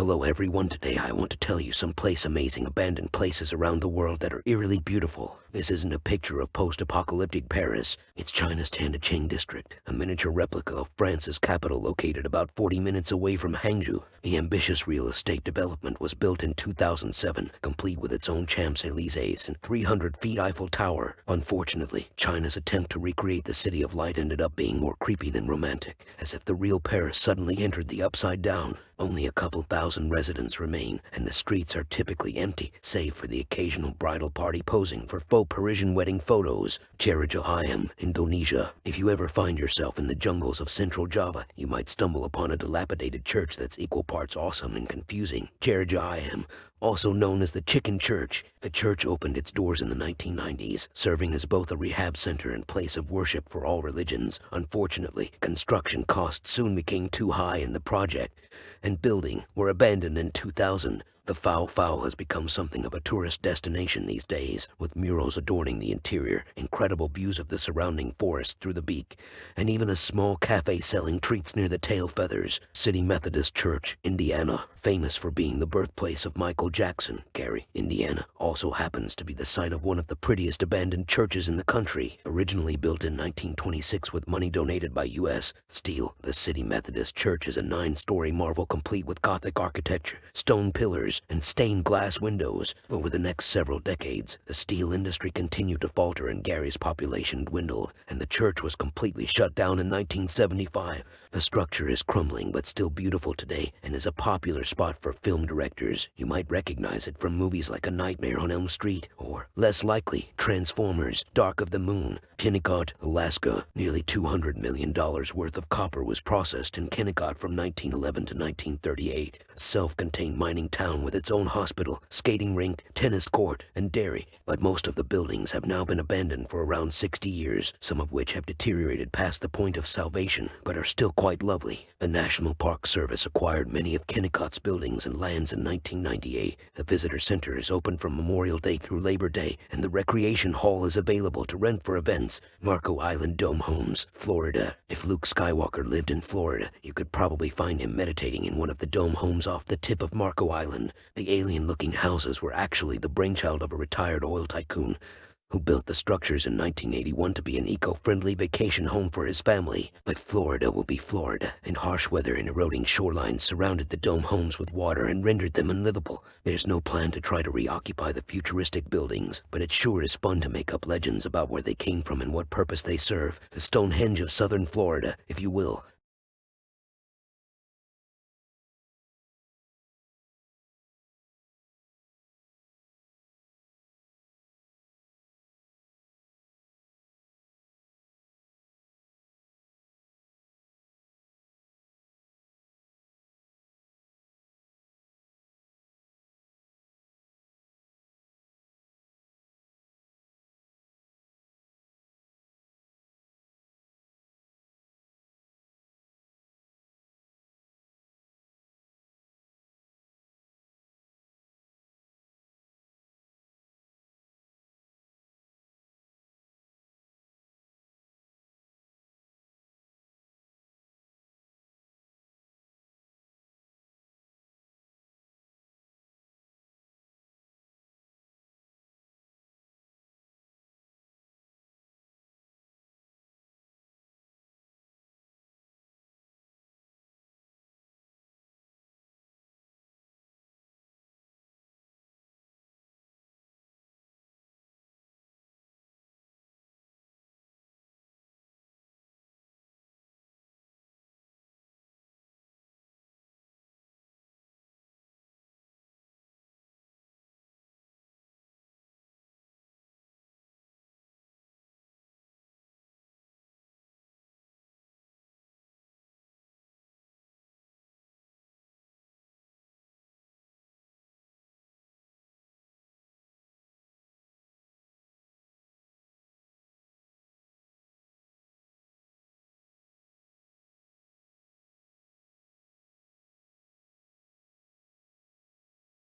Hello everyone, today I want to tell you some amazing abandoned places around the world that are eerily beautiful. This isn't a picture of post-apocalyptic Paris, it's China's Tandicheng district, a miniature replica of France's capital located about 40 minutes away from Hangzhou. The ambitious real estate development was built in 2007, complete with its own Champs-Élysées and 300 feet Eiffel Tower. Unfortunately, China's attempt to recreate the City of Light ended up being more creepy than romantic, as if the real Paris suddenly entered the upside down. Only a couple thousand residents remain, and the streets are typically empty, save for the occasional bridal party posing for faux Parisian wedding photos. Jeraja, Indonesia. If you ever find yourself in the jungles of central Java, you might stumble upon a dilapidated church that's equal parts awesome and confusing. Jeraja, also known as the Chicken Church. The church opened its doors in the 1990s, serving as both a rehab center and place of worship for all religions. Unfortunately, construction costs soon became too high in the project, and building were abandoned in 2000. The Phao Phao has become something of a tourist destination these days, with murals adorning the interior, incredible views of the surrounding forest through the beak, and even a small cafe selling treats near the tail feathers. City Methodist Church, Indiana, famous for being the birthplace of Michael Jackson. Gary, Indiana, also happens to be the site of one of the prettiest abandoned churches in the country. Originally built in 1926 with money donated by U.S. Steel, the City Methodist Church is a 9-story marvel complete with Gothic architecture, stone pillars, and stained glass windows. Over the next several decades, the steel industry continued to falter and Gary's population dwindled, and the church was completely shut down in 1975. The structure is crumbling but still beautiful today and is a popular spot for film directors. You might recognize it from movies like A Nightmare on Elm Street or, less likely, Transformers: Dark of the Moon. Kennecott, Alaska. Nearly $200 million worth of copper was processed in Kennecott from 1911 to 1938, a self-contained mining town with its own hospital, skating rink, tennis court, and dairy. But most of the buildings have now been abandoned for around 60 years, some of which have deteriorated past the point of salvation, but are still quite lovely. The National Park Service acquired many of Kennecott's buildings and lands in 1998. The visitor center is open from Memorial Day through Labor Day, and the recreation hall is available to rent for events. Marco Island Dome Homes, Florida. If Luke Skywalker lived in Florida, you could probably find him meditating in one of the dome homes off the tip of Marco Island. The alien-looking houses were actually the brainchild of a retired oil tycoon who built the structures in 1981 to be an eco-friendly vacation home for his family. But Florida will be Florida, and harsh weather and eroding shorelines surrounded the dome homes with water and rendered them unlivable. There's no plan to try to reoccupy the futuristic buildings, but it sure is fun to make up legends about where they came from and what purpose they serve. The Stonehenge of southern Florida, if you will.